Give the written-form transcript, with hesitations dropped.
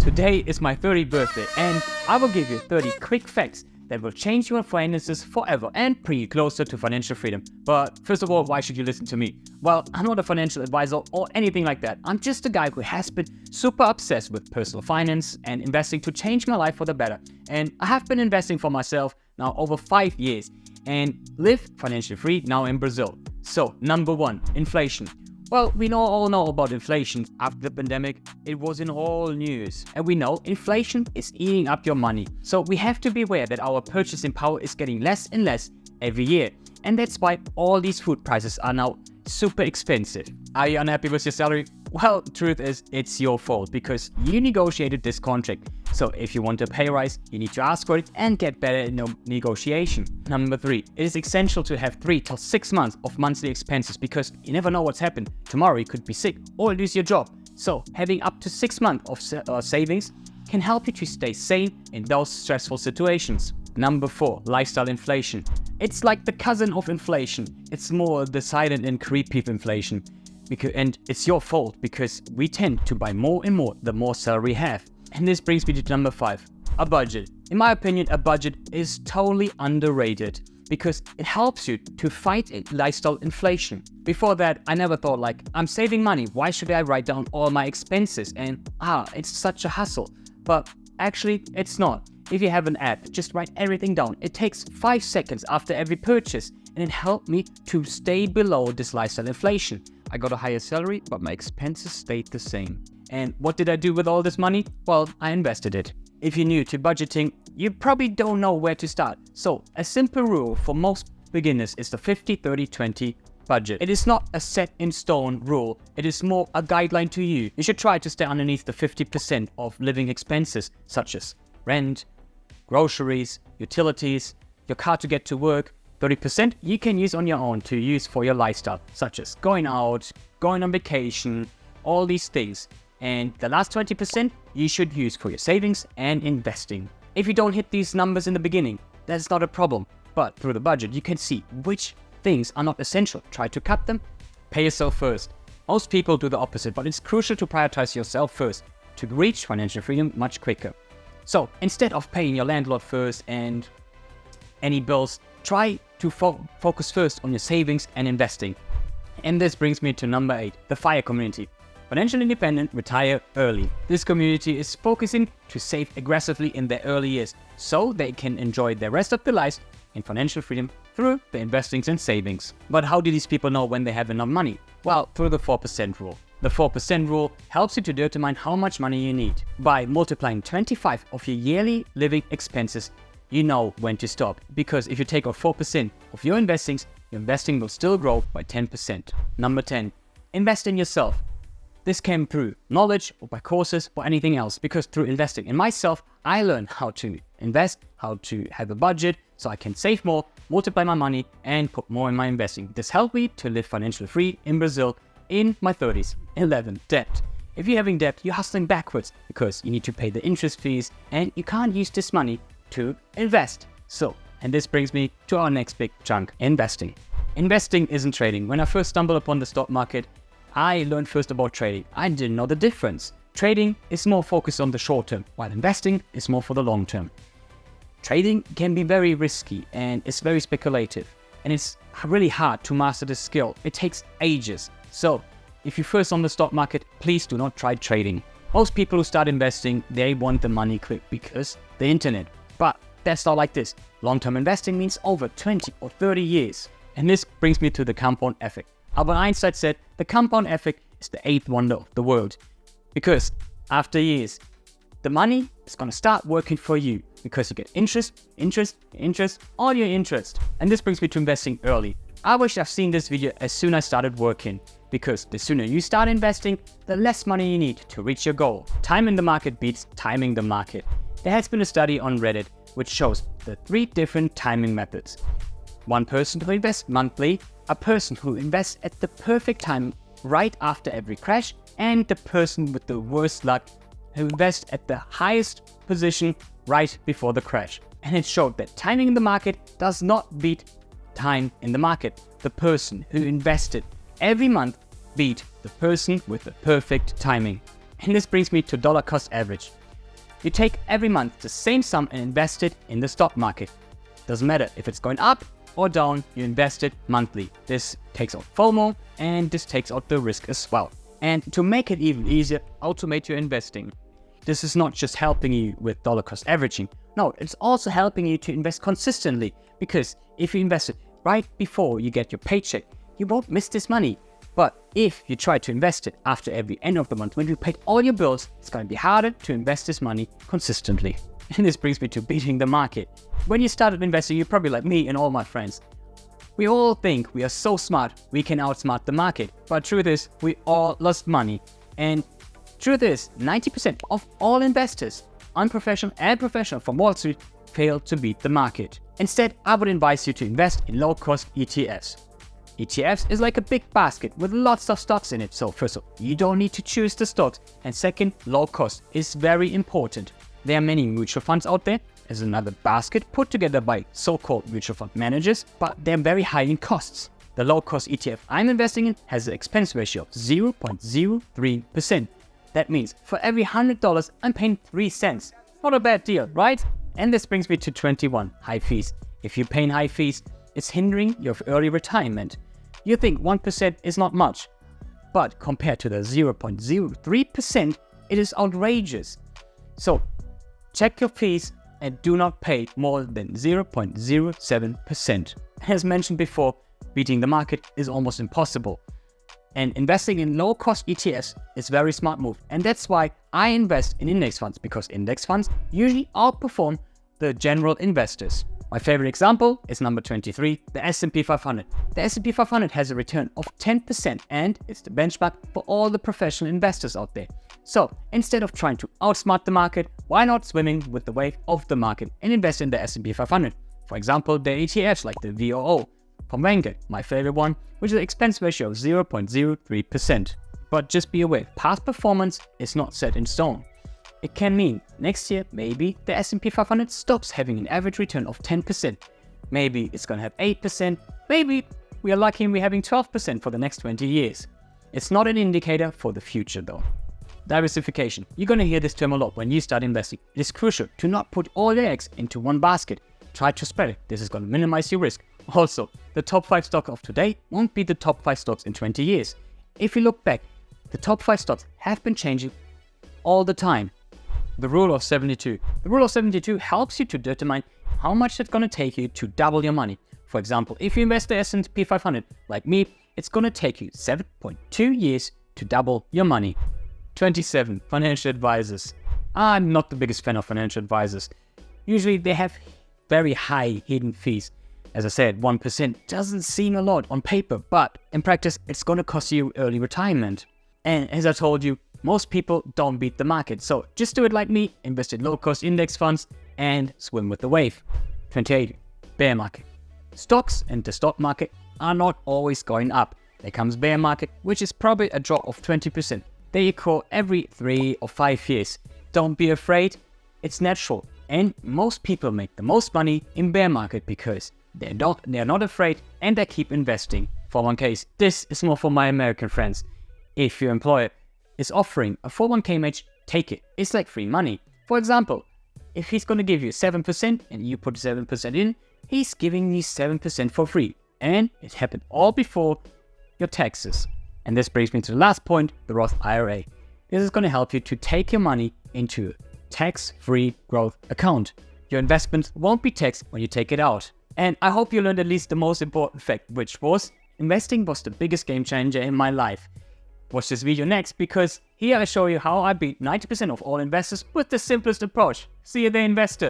Today is my 30th birthday and I will give you 30 quick facts that will change your finances forever and bring you closer to financial freedom. But first of all, why should you listen to me? Well, I'm not a financial advisor or anything like that. I'm just a guy who has been super obsessed with personal finance and investing to change my life for the better. And I have been investing for myself now over 5 years and live financially free now in Brazil. So, number 1, inflation. Well, we all know about inflation. After the pandemic, it was in all news. And we know inflation is eating up your money. So we have to be aware that our purchasing power is getting less and less every year. And that's why all these food prices are now super expensive. Are you unhappy with your salary? Well, the truth is, it's your fault because you negotiated this contract. So if you want a pay rise, you need to ask for it and get better in negotiation. Number 3, it is essential to have 3 till 6 months of monthly expenses because you never know what's happened. Tomorrow you could be sick or lose your job. So having up to 6 months of savings can help you to stay sane in those stressful situations. Number 4, lifestyle inflation. It's like the cousin of inflation. It's more the silent and creepy inflation. And it's your fault because we tend to buy more and more the more salary we have. And this brings me to number 5, a budget. In my opinion, a budget is totally underrated because it helps you to fight lifestyle inflation. Before that, I never thought I'm saving money. Why should I write down all my expenses? And it's such a hassle. But actually, it's not. If you have an app, just write everything down. It takes 5 seconds after every purchase and it helped me to stay below this lifestyle inflation. I got a higher salary, but my expenses stayed the same. And what did I do with all this money? Well, I invested it. If you're new to budgeting, you probably don't know where to start. So, a simple rule for most beginners is the 50-30-20 budget. It is not a set in stone rule. It is more a guideline to you. You should try to stay underneath the 50% of living expenses, such as rent, groceries, utilities, your car to get to work. 30% you can use on your own to use for your lifestyle, such as going out, going on vacation, all these things. And the last 20% you should use for your savings and investing. If you don't hit these numbers in the beginning, that's not a problem. But through the budget, you can see which things are not essential. Try to cut them. Pay yourself first. Most people do the opposite, but it's crucial to prioritize yourself first to reach financial freedom much quicker. So instead of paying your landlord first and any bills, try to focus first on your savings and investing. And this brings me to number 8, the FIRE community. Financial Independent Retire Early. This community is focusing to save aggressively in their early years so they can enjoy the rest of their lives in financial freedom through the investings and savings. But how do these people know when they have enough money? Well, through the 4% rule. The 4% rule helps you to determine how much money you need. By multiplying 25 of your yearly living expenses, you know when to stop. Because if you take off 4% of your investing will still grow by 10%. Number 10, invest in yourself. This came through knowledge or by courses or anything else. Because through investing in myself, I learned how to invest, how to have a budget so I can save more, multiply my money and put more in my investing. This helped me to live financially free in Brazil in my 30s. 11, debt. If you're having debt, you're hustling backwards because you need to pay the interest fees and you can't use this money to invest. And this brings me to our next big chunk, investing. Investing isn't trading. When I first stumbled upon the stock market, I learned first about trading. I didn't know the difference. Trading is more focused on the short term, while investing is more for the long term. Trading can be very risky and it's very speculative. And it's really hard to master this skill. It takes ages. So, if you're first on the stock market, please do not try trading. Most people who start investing, they want the money quick because the internet. But that's not like this. Long-term investing means over 20 or 30 years. And this brings me to the compound effect. Albert Einstein said the compound effect is the 8th wonder of the world. Because after years, the money is going to start working for you because you get interest, all your interest. And this brings me to investing early. I wish I've seen this video as soon as I started working. Because the sooner you start investing, the less money you need to reach your goal. Time in the market beats timing the market. There has been a study on Reddit which shows the 3 different timing methods. One person who invests monthly, a person who invests at the perfect time right after every crash, and the person with the worst luck who invests at the highest position right before the crash. And it showed that timing in the market does not beat time in the market. The person who invested every month beat the person with the perfect timing. And this brings me to dollar cost average. You take every month the same sum and invest it in the stock market. Doesn't matter if it's going up or down, you invest it monthly. This takes out FOMO and this takes out the risk as well. And to make it even easier, automate your investing. This is not just helping you with dollar cost averaging. No, it's also helping you to invest consistently, because if you invest it right before you get your paycheck, you won't miss this money. But if you try to invest it after every end of the month when you paid all your bills, it's going to be harder to invest this money consistently. And this brings me to beating the market. When you started investing, you're probably like me and all my friends. We all think we are so smart, we can outsmart the market. But truth is, we all lost money. And truth is, 90% of all investors, unprofessional and professional from Wall Street, fail to beat the market. Instead, I would advise you to invest in low-cost ETFs. ETFs is like a big basket with lots of stocks in it. So first of all, you don't need to choose the stocks. And second, low cost is very important. There are many mutual funds out there as another basket put together by so-called mutual fund managers, but they're very high in costs. The low-cost ETF I'm investing in has an expense ratio of 0.03%. That means for every $100, I'm paying 3 cents. Not a bad deal, right? And this brings me to 21, high fees. If you're paying high fees, it's hindering your early retirement. You think 1% is not much, but compared to the 0.03%, it is outrageous. So check your fees and do not pay more than 0.07%. As mentioned before, beating the market is almost impossible. And investing in low-cost ETFs is a very smart move. And that's why I invest in index funds, because index funds usually outperform the general investors. My favorite example is number 23, the S&P 500. The S&P 500 has a return of 10% and it's the benchmark for all the professional investors out there. So instead of trying to outsmart the market, why not swimming with the wave of the market and invest in the S&P 500? For example, the ETFs like the VOO from Vanguard, my favorite one, which is an expense ratio of 0.03%. But just be aware, past performance is not set in stone. It can mean next year, maybe the S&P 500 stops having an average return of 10%. Maybe it's going to have 8%. Maybe we are lucky and we're having 12% for the next 20 years. It's not an indicator for the future though. Diversification. You're going to hear this term a lot when you start investing. It is crucial to not put all your eggs into one basket. Try to spread it. This is going to minimize your risk. Also, the top 5 stocks of today won't be the top 5 stocks in 20 years. If you look back, the top 5 stocks have been changing all the time. The rule of 72. The rule of 72 helps you to determine how much it's going to take you to double your money. For example, if you invest the S&P 500, like me, it's going to take you 7.2 years to double your money. 27. Financial advisors. I'm not the biggest fan of financial advisors. Usually they have very high hidden fees. As I said, 1% doesn't seem a lot on paper, but in practice, it's going to cost you early retirement. And as I told you, most people don't beat the market. So just do it like me, invest in low-cost index funds and swim with the wave. 28. Bear market. Stocks and the stock market are not always going up. There comes bear market, which is probably a drop of 20%. They occur every 3 or 5 years. Don't be afraid, it's natural. And most people make the most money in bear market because they're not afraid and they keep investing. 401ks. This is more for my American friends. If your employer is offering a 401k match, take it. It's like free money. For example, if he's going to give you 7% and you put 7% in, he's giving you 7% for free. And it happened all before your taxes. And this brings me to the last point, the Roth IRA. This is going to help you to take your money into a tax-free growth account. Your investments won't be taxed when you take it out. And I hope you learned at least the most important fact, which was investing was the biggest game changer in my life. Watch this video next, because here I show you how I beat 90% of all investors with the simplest approach. See you there, investor.